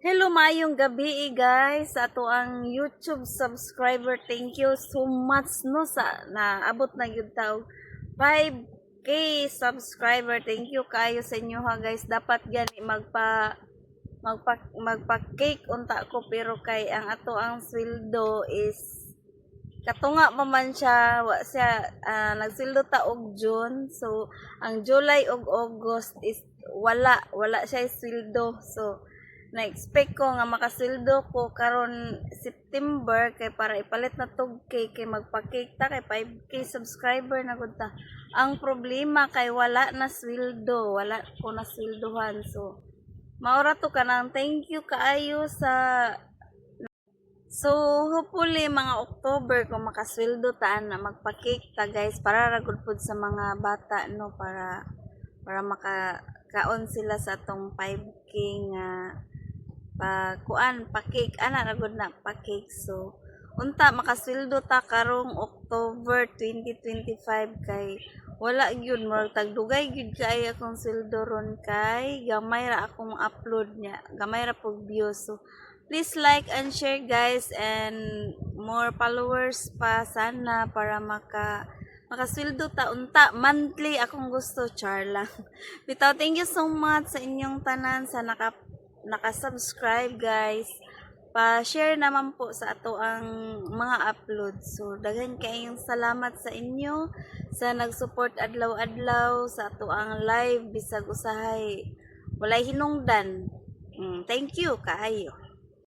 Hello, mayong gabi guys. Sa ato ang YouTube subscriber. Thank you so much no sa naabot na gyud taog 5K subscriber. Thank you kayo sa inyo ha guys. Dapat gani magpa-cake unta ko pero kay ang ato ang sweldo is katunga pa man siya wa siya nagsildo ta og June, so ang July ug August is wala siya sweldo. So na-expect ko nga makasweldo ko karon September kay para ipalit na tog cake kay magpa-cake ta kay 5K subscriber na gud ta. Ang problema kay wala na sweldo, wala ko na sweldohan. So maura to kanang thank you kaayo sa. So, hopefully, mga October, kung makasweldo taan na magpa-cake ta, guys, para ragod pod sa mga bata, no, para makakaon sila sa atong 5K nga pa-cake, ragod na pa-cake. So, unta, makasweldo ta karong October 2025 kay wala gyud mo tagdugay gyud kay akong sweldo ron kay gamay ra akong upload niya, gamay ra pug views. So, please like and share guys and more followers pa sana para makasweldo ta unta monthly akong gusto char lang. Bitaw, thank you so much sa inyong tanan sa naka-subscribe guys. Pa-share naman po sa ato ang mga upload. So daghan kayong salamat sa inyo sa nag-support adlaw-adlaw sa ato ang live bisag usahay walay hinungdan. Thank you kaayo.